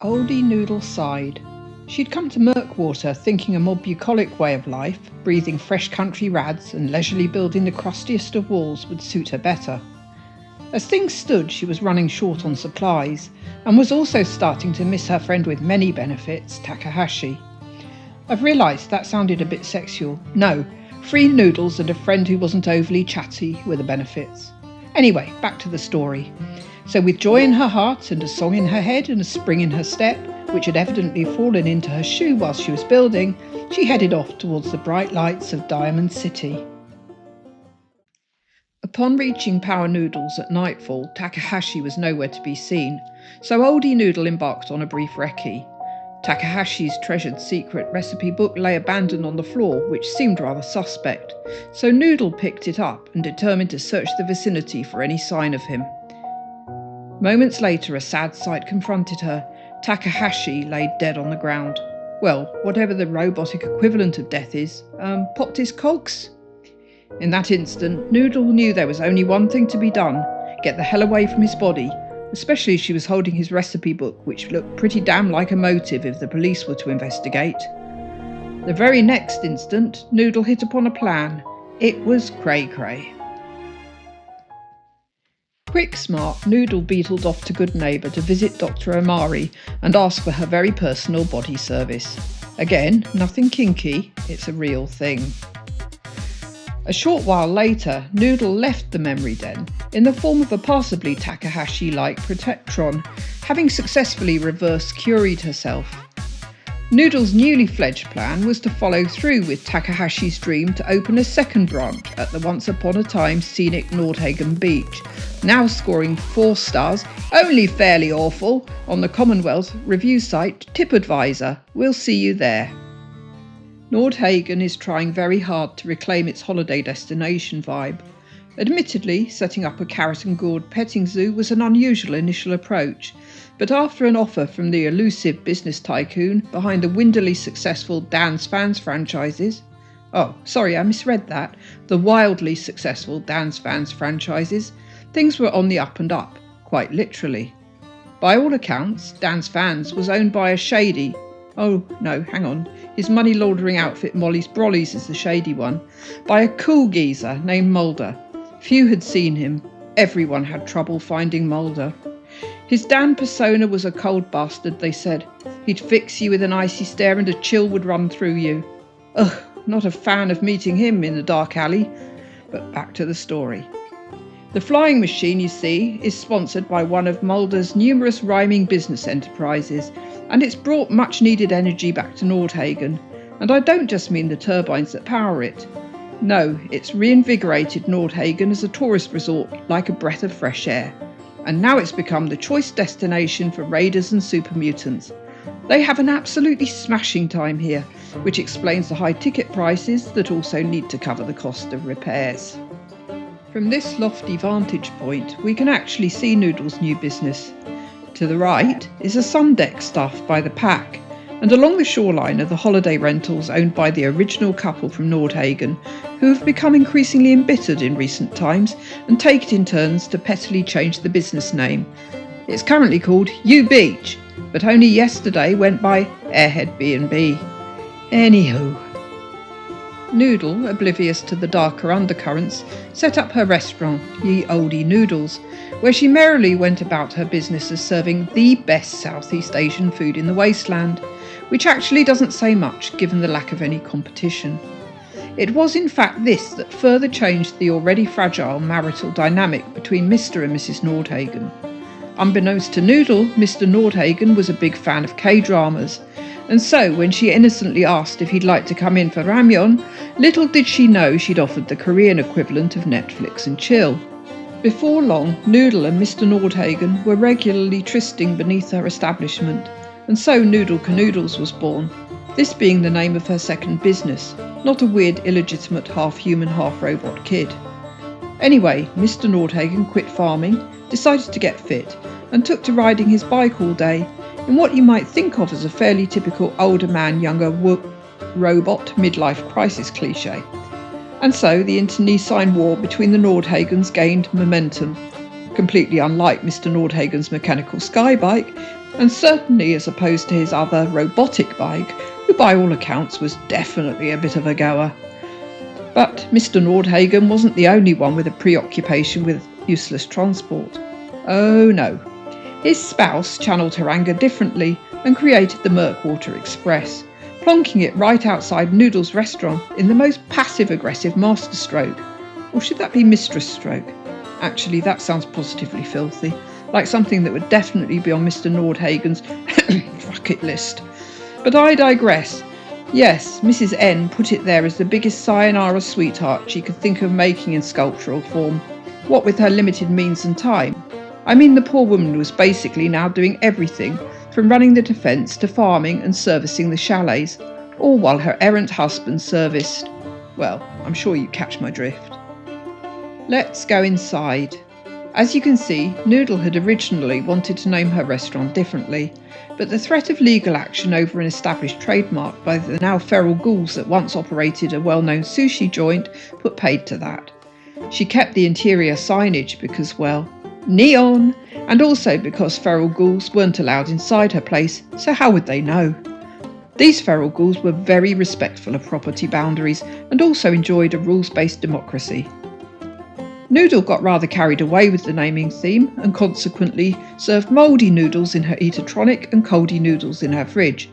Oldie Noodle sighed. She'd come to Mirkwater thinking a more bucolic way of life, breathing fresh country rads and leisurely building the crustiest of walls would suit her better. As things stood, she was running short on supplies, and was also starting to miss her friend with many benefits, Takahashi. I've realised that sounded a bit sexual. No, free noodles and a friend who wasn't overly chatty were the benefits. Anyway, back to the story. So with joy in her heart and a song in her head and a spring in her step, which had evidently fallen into her shoe while she was building, she headed off towards the bright lights of Diamond City. Upon reaching Power Noodles at nightfall, Takahashi was nowhere to be seen, so Oldie Noodle embarked on a brief recce. Takahashi's treasured secret recipe book lay abandoned on the floor, which seemed rather suspect, so Noodle picked it up and determined to search the vicinity for any sign of him. Moments later, a sad sight confronted her. Takahashi lay dead on the ground. Well, whatever the robotic equivalent of death is, popped his cogs. In that instant, Noodle knew there was only one thing to be done: get the hell away from his body, especially as she was holding his recipe book, which looked pretty damn like a motive if the police were to investigate. The very next instant, Noodle hit upon a plan. It was cray-cray. Quick smart, Noodle beetled off to Good Neighbour to visit Dr. Omari and ask for her very personal body service. Again, nothing kinky, it's a real thing. A short while later, Noodle left the memory den in the form of a possibly Takahashi-like Protectron, having successfully reverse curried herself. Noodle's newly fledged plan was to follow through with Takahashi's dream to open a second branch at the once-upon-a-time scenic Nordhagen beach, now scoring 4 stars, only fairly awful, on the Commonwealth review site TipAdvisor. We'll see you there. Nordhagen is trying very hard to reclaim its holiday destination vibe. Admittedly, setting up a carrot and gourd petting zoo was an unusual initial approach, but after an offer from the elusive business tycoon behind the windily successful Dance Fans franchises — oh, sorry, I misread that, the wildly successful Dance Fans franchises — things were on the up and up, quite literally. By all accounts, Dance Fans was owned by a shady — oh no, hang on, his money laundering outfit Molly's Brollies is the shady one — by a cool geezer named Mulder. Few had seen him. Everyone had trouble finding Moulder. His Dan persona was a cold bastard, they said. He'd fix you with an icy stare and a chill would run through you. Ugh, not a fan of meeting him in the dark alley. But back to the story. The flying machine, you see, is sponsored by one of Mulder's numerous rhyming business enterprises, and it's brought much needed energy back to Nordhagen. And I don't just mean the turbines that power it. No, it's reinvigorated Nordhagen as a tourist resort like a breath of fresh air. And now it's become the choice destination for raiders and super mutants. They have an absolutely smashing time here, which explains the high ticket prices that also need to cover the cost of repairs. From this lofty vantage point, we can actually see Noodle's new business. To the right is a sun deck staffed by the pack, and along the shoreline are the holiday rentals owned by the original couple from Nordhagen, who have become increasingly embittered in recent times and take it in turns to pettily change the business name. It's currently called U Beach, but only yesterday went by Airhead B&B. Anywho. Noodle, oblivious to the darker undercurrents, set up her restaurant, Ye Oldie Noodles, where she merrily went about her business as serving the best Southeast Asian food in the wasteland, which actually doesn't say much given the lack of any competition. It was in fact this that further changed the already fragile marital dynamic between Mr. and Mrs. Nordhagen. Unbeknownst to Noodle, Mr. Nordhagen was a big fan of K-dramas, and so when she innocently asked if he'd like to come in for ramyeon, little did she know she'd offered the Korean equivalent of Netflix and chill. Before long, Noodle and Mr. Nordhagen were regularly trysting beneath her establishment, and so Noodle Canoodles was born, this being the name of her second business, not a weird illegitimate half-human half-robot kid. Anyway, Mr. Nordhagen quit farming, decided to get fit, and took to riding his bike all day, in what you might think of as a fairly typical older man, younger robot midlife crisis cliché. And so the internecine war between the Nordhagens gained momentum. completely unlike Mr. Nordhagen's mechanical sky bike, and certainly as opposed to his other robotic bike, who by all accounts was definitely a bit of a goer. But Mr. Nordhagen wasn't the only one with a preoccupation with useless transport. Oh no. His spouse channeled her anger differently and created the Murkwater Express, plonking it right outside Noodle's restaurant in the most passive-aggressive masterstroke. Or should that be mistress stroke? Actually, that sounds positively filthy, like something that would definitely be on Mr. Nordhagen's bucket list. But I digress. Yes, Mrs. N put it there as the biggest sayonara sweetheart she could think of making in sculptural form, what with her limited means and time. I mean, the poor woman was basically now doing everything, from running the defence to farming and servicing the chalets, all while her errant husband serviced. Well, I'm sure you catch my drift. Let's go inside. As you can see, Noodle had originally wanted to name her restaurant differently, but the threat of legal action over an established trademark by the now feral ghouls that once operated a well-known sushi joint put paid to that. She kept the interior signage because, well, neon, and also because feral ghouls weren't allowed inside her place, so how would they know? These feral ghouls were very respectful of property boundaries and also enjoyed a rules-based democracy. Noodle got rather carried away with the naming theme and consequently served mouldy noodles in her eatertronic and coldy noodles in her fridge,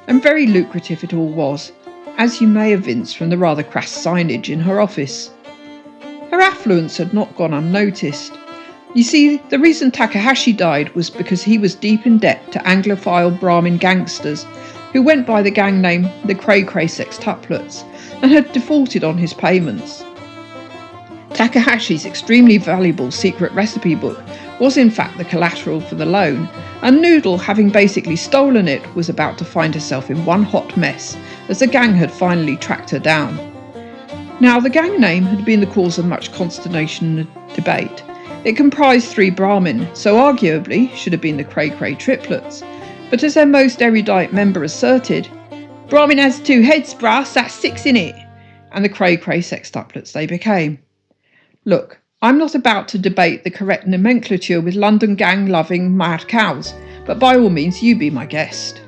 and very lucrative it all was, as you may evince from the rather crass signage in her office. Her affluence had not gone unnoticed. You see, the reason Takahashi died was because he was deep in debt to Anglophile Brahmin gangsters who went by the gang name the Cray Cray Sextuplets and had defaulted on his payments. Takahashi's extremely valuable secret recipe book was in fact the collateral for the loan, and Noodle, having basically stolen it, was about to find herself in one hot mess as the gang had finally tracked her down. Now, the gang name had been the cause of much consternation and debate. It comprised 3 Brahmin, so arguably should have been the Cray Cray triplets, but as their most erudite member asserted, "Brahmin has 2 heads, brass, that's 6 in it," and the Cray Cray Sextuplets they became. Look, I'm not about to debate the correct nomenclature with London gang-loving mad cows, but by all means you be my guest.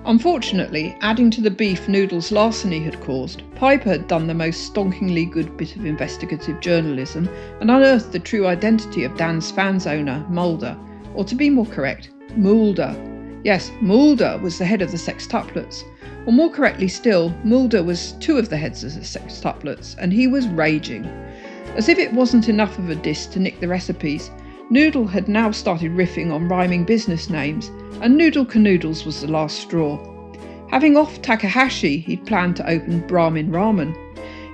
Unfortunately, adding to the beef Noodle's larceny had caused, Piper had done the most stonkingly good bit of investigative journalism and unearthed the true identity of Dan's fans owner, Mulder, or to be more correct, Moulder. Yes, Moulder was the head of the sextuplets, or more correctly still, Mulder was 2 of the heads of the sextuplets, and he was raging. As if it wasn't enough of a diss to nick the recipes, Noodle had now started riffing on rhyming business names, and Noodle Canoodles was the last straw. Having offed Takahashi, he'd planned to open Brahmin Ramen.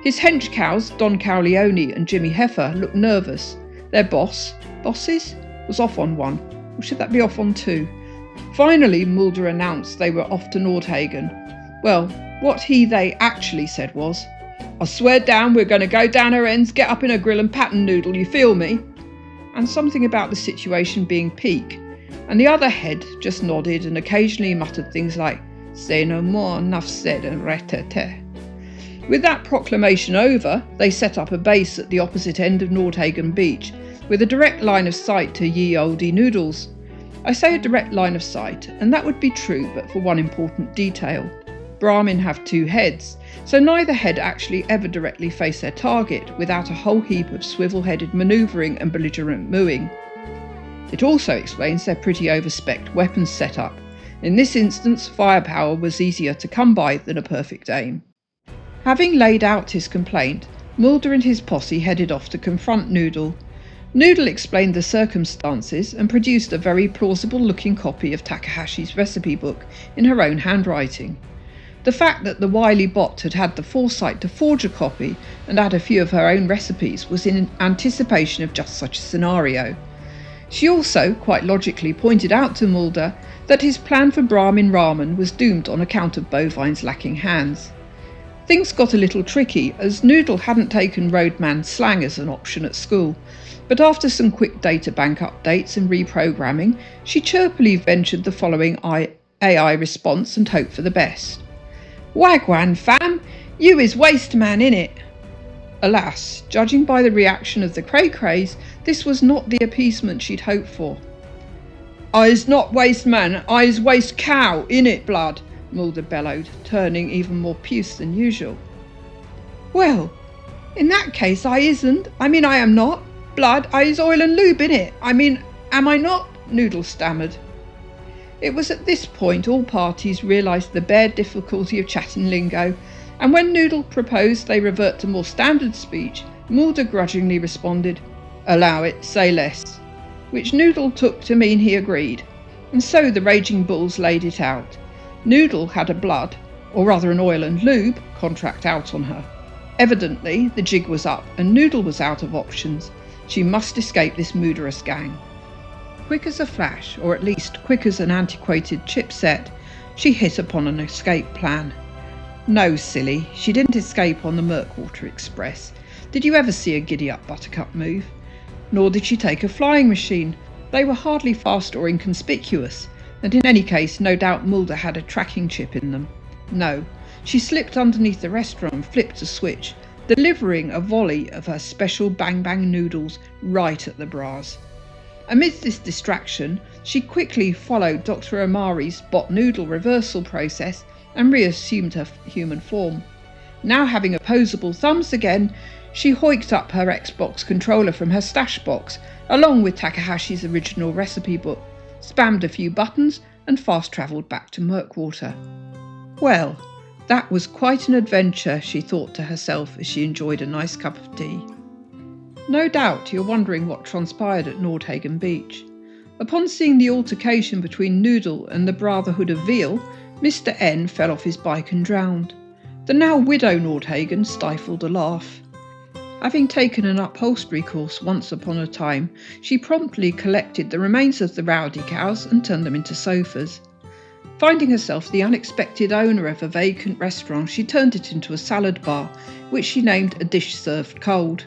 His hench cows, Don Cowleone and Jimmy Heifer, looked nervous. Their bosses, was off on 1, or should that be off on 2? Finally, Mulder announced they were off to Nordhagen. Well, what they actually said was, "I swear down we're going to go down her ends, get up in a grill and pattern Noodle, you feel me?" And something about the situation being peak, and the other head just nodded and occasionally muttered things like, "Say no more, enough said, and retete." With that proclamation over, they set up a base at the opposite end of Nordhagen Beach, with a direct line of sight to ye Oldie Noodles. I say a direct line of sight, and that would be true but for one important detail. Brahmin have 2 heads, so neither head actually ever directly face their target without a whole heap of swivel-headed manoeuvring and belligerent mooing. It also explains their pretty overspec'd weapons setup. In this instance, firepower was easier to come by than a perfect aim. Having laid out his complaint, Mulder and his posse headed off to confront Noodle. Noodle explained the circumstances and produced a very plausible-looking copy of Takahashi's recipe book in her own handwriting. The fact that the wily bot had had the foresight to forge a copy and add a few of her own recipes was in anticipation of just such a scenario. She also, quite logically, pointed out to Mulder that his plan for Brahmin Ramen was doomed on account of bovines lacking hands. Things got a little tricky as Noodle hadn't taken roadman slang as an option at school, but after some quick databank updates and reprogramming, she chirpily ventured the following AI response and hoped for the best. "Wagwan, fam, you is waste man, innit?" Alas, judging by the reaction of the cray-crays, this was not the appeasement she'd hoped for. "I's not waste man, I's waste cow, innit blood," Mulder bellowed, turning even more puce than usual. "Well, in that case I isn't. I am not. Blood, I's oil and lube, innit? Am I not?" Noodle stammered. It was at this point all parties realised the bare difficulty of chatting lingo, and when Noodle proposed they revert to more standard speech, Mulder grudgingly responded, "Allow it, say less," which Noodle took to mean he agreed, and so the raging bulls laid it out. Noodle had a blood, or rather an oil and lube, contract out on her. Evidently the jig was up and Noodle was out of options. She must escape this murderous gang. Quick as a flash, or at least quick as an antiquated chipset, she hit upon an escape plan. No, silly, she didn't escape on the Murkwater Express. Did you ever see a giddy-up Buttercup move? Nor did she take a flying machine. They were hardly fast or inconspicuous, and in any case no doubt Mulder had a tracking chip in them. No, she slipped underneath the restaurant and flipped a switch, delivering a volley of her special bang-bang noodles right at the bras. Amidst this distraction, she quickly followed Dr. Omari's bot noodle reversal process and reassumed her human form. Now having opposable thumbs again, she hoiked up her Xbox controller from her stash box, along with Takahashi's original recipe book, spammed a few buttons and fast-travelled back to Murkwater. Well, that was quite an adventure, she thought to herself as she enjoyed a nice cup of tea. No doubt you're wondering what transpired at Nordhagen Beach. Upon seeing the altercation between Noodle and the Brotherhood of Veal, Mr. N fell off his bike and drowned. The now widow Nordhagen stifled a laugh. Having taken an upholstery course once upon a time, she promptly collected the remains of the rowdy cows and turned them into sofas. Finding herself the unexpected owner of a vacant restaurant, she turned it into a salad bar, which she named A Dish Served Cold,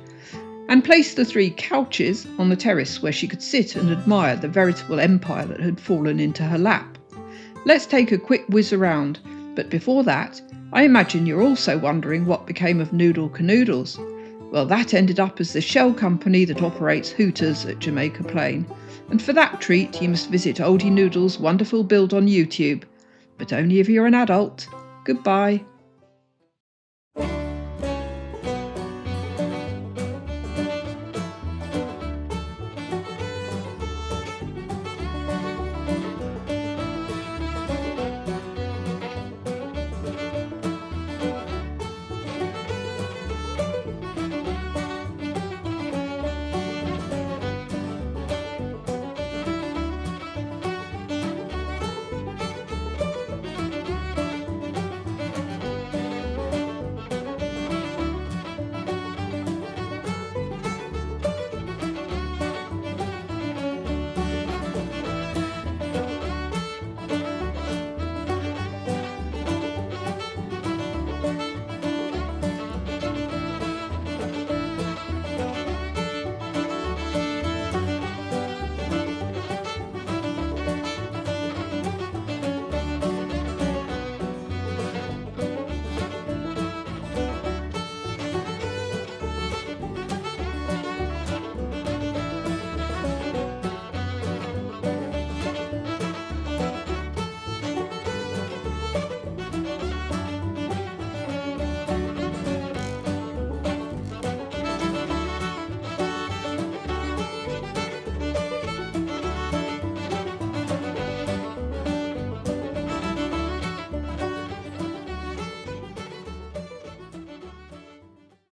and placed the 3 couches on the terrace where she could sit and admire the veritable empire that had fallen into her lap. Let's take a quick whiz around, but before that, I imagine you're also wondering what became of Noodle Canoodles. Well, that ended up as the shell company that operates Hooters at Jamaica Plain, and for that treat you must visit Oldie Noodle's wonderful build on YouTube, but only if you're an adult. Goodbye.